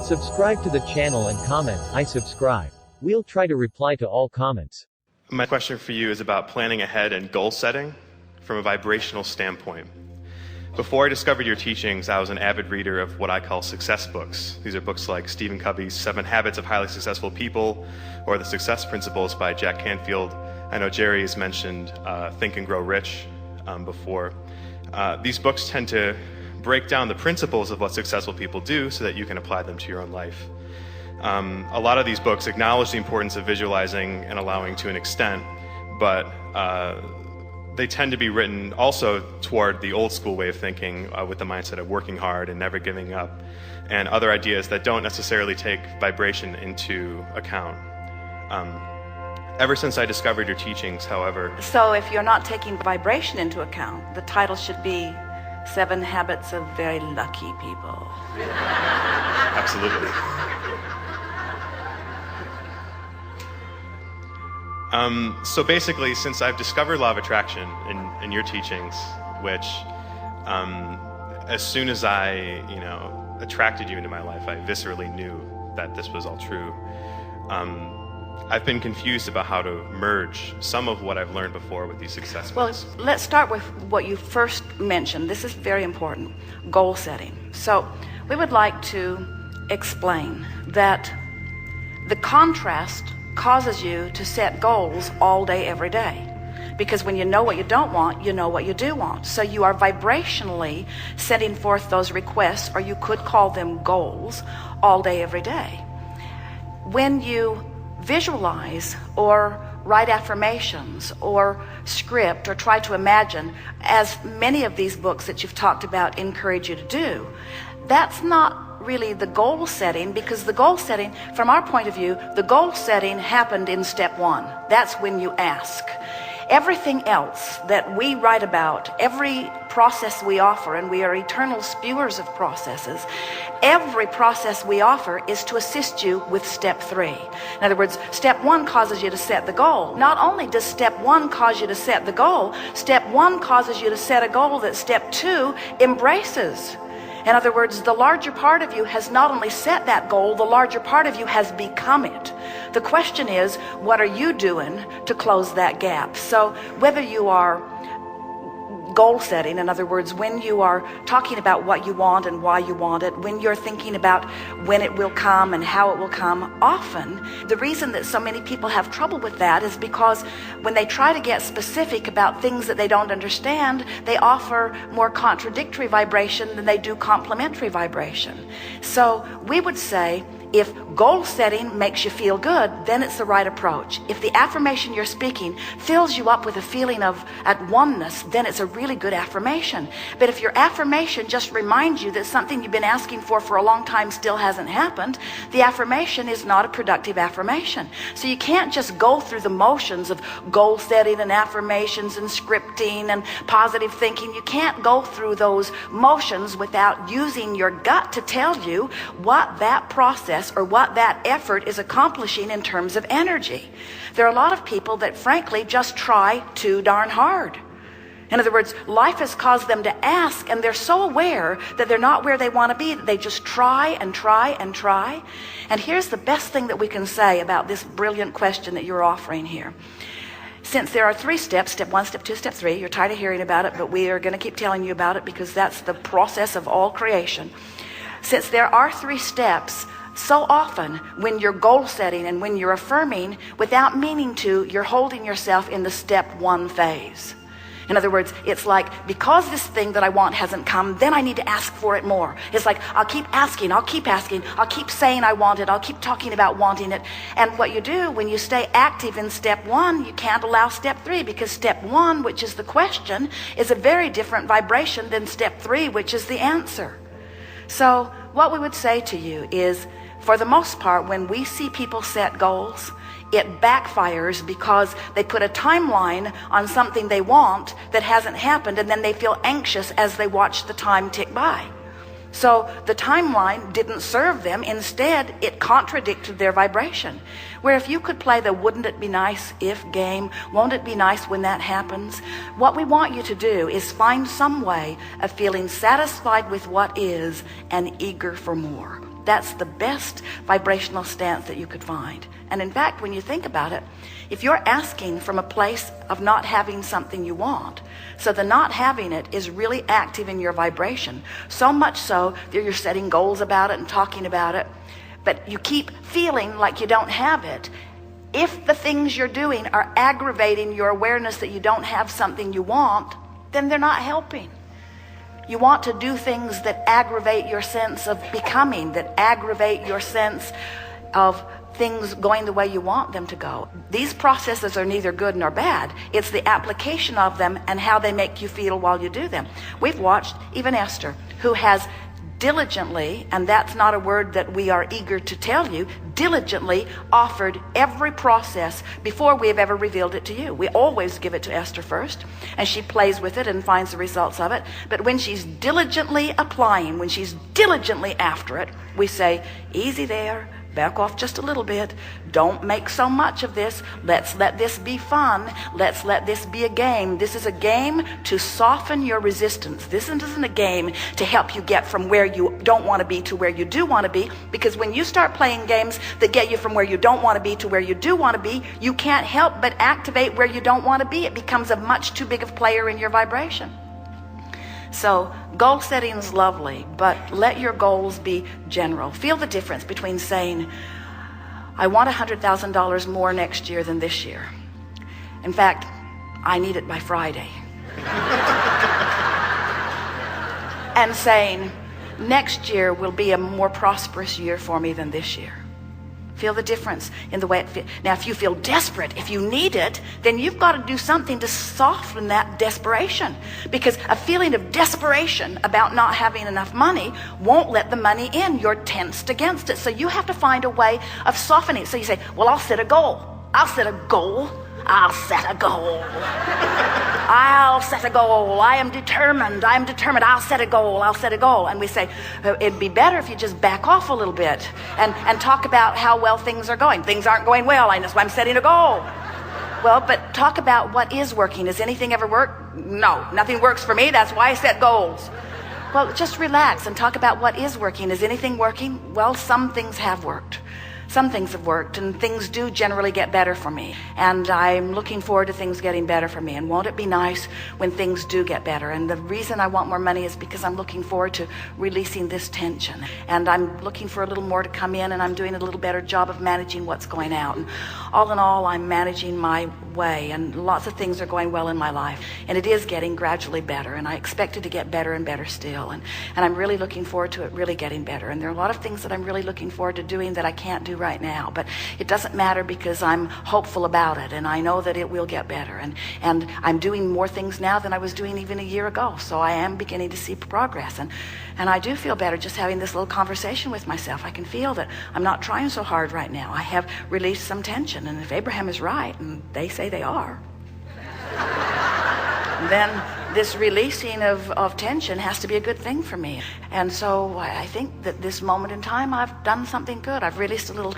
Subscribe to the channel and comment, I subscribe. We'll try to reply to all comments. My question for you is about planning ahead and goal setting from a vibrational standpoint. Before I discovered your teachings, I was an avid reader of what I call success books. These are books like Stephen Covey's 7 Habits of Highly Successful People or The Success Principles by Jack Canfield. I know Jerry has mentioned Think and Grow Rich before. These books tend to break down the principles of what successful people do so that you can apply them to your own life. A lot of these books acknowledge the importance of visualizing and allowing to an extent, but they tend to be written also toward the old school way of thinking with the mindset of working hard and never giving up, and other ideas that don't necessarily take vibration into account. Ever since I discovered your teachings, however... So if you're not taking vibration into account, the title should be 7 Habits of Very Lucky People. Absolutely. So basically, since I've discovered law of attraction in your teachings, which as soon as I, attracted you into my life, I viscerally knew that this was all true. I've been confused about how to merge some of what I've learned before with these success books. Well, let's start with what you first mentioned. This is very important, goal setting. So we would like to explain that the contrast causes you to set goals all day, every day. Because when you know what you don't want, you know what you do want. So you are vibrationally sending forth those requests, or you could call them goals, all day, every day. When you visualize or write affirmations or script or try to imagine, as many of these books that you've talked about encourage you to do, that's not really the goal setting, because the goal setting, from our point of view, the goal setting happened in step 1. That's when you ask. Everything else that we write about, every process we offer, and we are eternal spewers of processes, every process we offer is to assist you with step 3. In other words, step 1 causes you to set the goal. Not only does step 1 cause you to set the goal, step 1 causes you to set a goal that step 2 embraces. In other words, the larger part of you has not only set that goal, the larger part of you has become it. The question is, what are you doing to close that gap? So whether you are goal setting, in other words, when you are talking about what you want and why you want it, when you're thinking about when it will come and how it will come, often the reason that so many people have trouble with that is because when they try to get specific about things that they don't understand, they offer more contradictory vibration than they do complementary vibration. So we would say, if goal setting makes you feel good, then it's the right approach. If the affirmation you're speaking fills you up with a feeling of at oneness, then it's a really good affirmation. But if your affirmation just reminds you that something you've been asking for a long time still hasn't happened, the affirmation is not a productive affirmation. So you can't just go through the motions of goal setting and affirmations and scripting and positive thinking. You can't go through those motions without using your gut to tell you what that process or what that effort is accomplishing in terms of energy. There are a lot of people that frankly just try too darn hard. In other words, life has caused them to ask, and they're so aware that they're not where they want to be that they just try and try and try. And here's the best thing that we can say about this brilliant question that you're offering here. Since there are 3 steps, step 1, step 2, step 3, you're tired of hearing about it, but we are going to keep telling you about it because that's the process of all creation. Since there are 3 steps, so often when you're goal setting and when you're affirming without meaning to, you're holding yourself in the step 1 phase. In other words, it's like, because this thing that I want hasn't come, then I need to ask for it more. It's like, I'll keep asking, I'll keep saying I want it, I'll keep talking about wanting it. And what you do when you stay active in step 1, you can't allow step 3, because step 1, which is the question, is a very different vibration than step 3, which is the answer. So what we would say to you is, for the most part, when we see people set goals, it backfires because they put a timeline on something they want that hasn't happened, and then they feel anxious as they watch the time tick by. So the timeline didn't serve them. Instead, it contradicted their vibration. Where if you could play the wouldn't it be nice if game, won't it be nice when that happens? What we want you to do is find some way of feeling satisfied with what is and eager for more. That's the best vibrational stance that you could find. And in fact, when you think about it, if you're asking from a place of not having something you want, so the not having it is really active in your vibration, so much so that you're setting goals about it and talking about it, but you keep feeling like you don't have it. If the things you're doing are aggravating your awareness that you don't have something you want, then they're not helping. You want to do things that aggravate your sense of becoming, that aggravate your sense of things going the way you want them to go. These processes are neither good nor bad. It's the application of them and how they make you feel while you do them. We've watched even Esther, who has diligently, and that's not a word that we are eager to tell you, diligently offered every process before we have ever revealed it to you. We always give it to Esther first, and she plays with it and finds the results of it. But when she's diligently applying, when she's diligently after it, we say, easy there, back off just a little bit. Don't make so much of this. Let's let this be fun. Let's let this be a game. This is a game to soften your resistance. This isn't a game to help you get from where you don't want to be to where you do want to be, because when you start playing games that get you from where you don't want to be to where you do want to be, you can't help but activate where you don't want to be. It becomes a much too big of player in your vibration. So goal setting is lovely, but let your goals be general. Feel the difference between saying, I want $100,000 more next year than this year. In fact, I need it by Friday. And saying, next year will be a more prosperous year for me than this year. Feel the difference in the way it feels. Now, if you feel desperate, if you need it, then you've got to do something to soften that desperation. Because a feeling of desperation about not having enough money won't let the money in. You're tensed against it. So you have to find a way of softening it. So you say, well, I'll set a goal. I'll set a goal. I'll set a goal. I'll set a goal. I am determined. I'll set a goal. I'll set a goal. And we say, it'd be better if you just back off a little bit and talk about how well things are going. Things aren't going well. That's why I'm setting a goal. Well, but talk about what is working. Does anything ever work? No, nothing works for me. That's why I set goals. Well, just relax and talk about what is working. Is anything working? Well, some things have worked. Some things have worked, and things do generally get better for me. And I'm looking forward to things getting better for me. And won't it be nice when things do get better? And the reason I want more money is because I'm looking forward to releasing this tension. And I'm looking for a little more to come in, and I'm doing a little better job of managing what's going out. And all in all, I'm managing my way, and lots of things are going well in my life. And it is getting gradually better, and I expect it to get better and better still. And I'm really looking forward to it really getting better. And there are a lot of things that I'm really looking forward to doing that I can't do right now, but it doesn't matter because I'm hopeful about it, and I know that it will get better, and I'm doing more things now than I was doing even a year ago, so I am beginning to see progress, and I do feel better just having this little conversation with myself. I can feel that I'm not trying so hard right now. I have released some tension, and if Abraham is right, and they say they are, then this releasing of tension has to be a good thing for me. And so I think that this moment in time I've done something good. I've released a little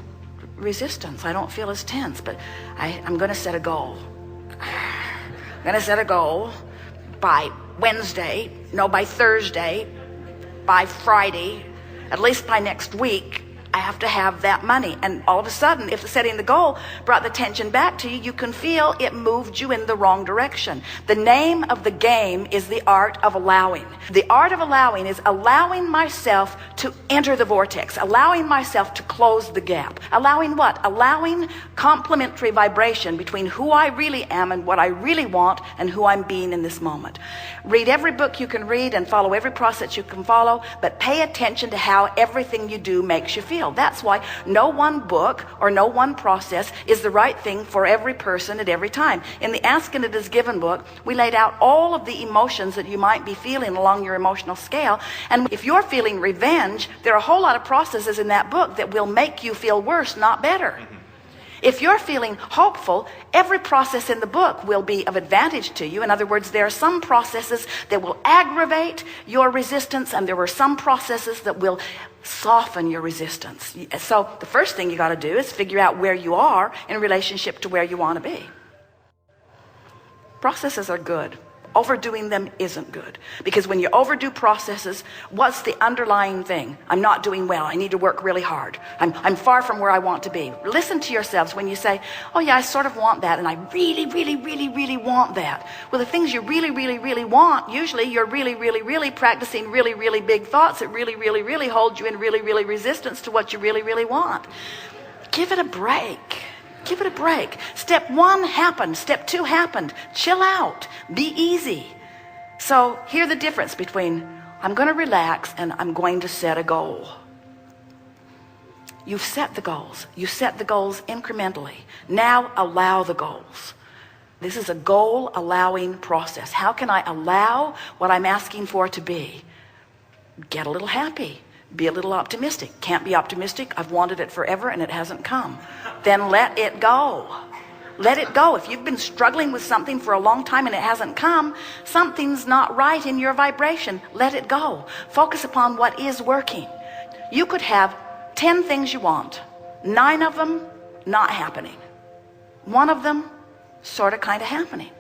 resistance. I don't feel as tense, but I'm going to set a goal. I'm going to set a goal by Wednesday, no, by Thursday, by Friday, at least by next week. I have to have that money. And all of a sudden, if setting the goal brought the tension back to you, you can feel it moved you in the wrong direction. The name of the game is the art of allowing. The art of allowing is allowing myself to enter the vortex, allowing myself to close the gap. Allowing what? Allowing complementary vibration between who I really am and what I really want and who I'm being in this moment. Read every book you can read and follow every process you can follow, but pay attention to how everything you do makes you feel. That's why no one book or no one process is the right thing for every person at every time. In the Ask and It Is Given book, we laid out all of the emotions that you might be feeling along your emotional scale. And if you're feeling revenge, there are a whole lot of processes in that book that will make you feel worse, not better. If you're feeling hopeful, every process in the book will be of advantage to you. In other words, there are some processes that will aggravate your resistance, and there are some processes that will soften your resistance. So the first thing you got to do is figure out where you are in relationship to where you want to be. Processes are good. Overdoing them isn't good. Because when you overdo processes, what's the underlying thing? I'm not doing well. I need to work really hard. I'm far from where I want to be. Listen to yourselves when you say, oh yeah, I sort of want that, and I really, really, really, really want that. Well, the things you really, really, really want, usually you're really, really, really practicing really, really big thoughts that really, really, really hold you in really, really resistance to what you really, really want. Give it a break. Give it a break. Step 1 happened. Step 2 happened. Chill out. Be easy. So here's the difference between I'm going to relax and I'm going to set a goal. You've set the goals. You set the goals incrementally. Now allow the goals. This is a goal allowing process. How can I allow what I'm asking for to be? Get a little happy. Be a little optimistic. Can't be optimistic. I've wanted it forever and it hasn't come. Then let it go. Let it go. If you've been struggling with something for a long time and it hasn't come, something's not right in your vibration. Let it go. Focus upon what is working. You could have 10 things you want. 9 of them not happening. 1 of them sort of kind of happening.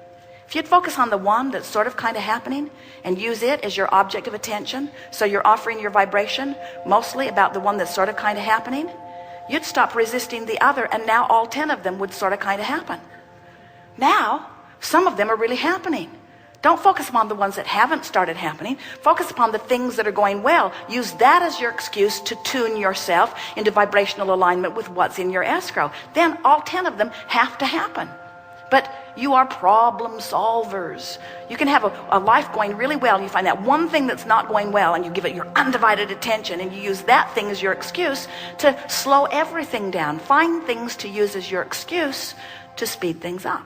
If you'd focus on the one that's sort of kind of happening and use it as your object of attention, so you're offering your vibration mostly about the one that's sort of kind of happening, you'd stop resisting the other, and now all 10 of them would sort of kind of happen. Now, some of them are really happening. Don't focus upon the ones that haven't started happening. Focus upon the things that are going well. Use that as your excuse to tune yourself into vibrational alignment with what's in your escrow. Then all 10 of them have to happen. But you are problem solvers. You can have a life going really well, and you find that one thing that's not going well, and you give it your undivided attention, and you use that thing as your excuse to slow everything down. Find things to use as your excuse to speed things up.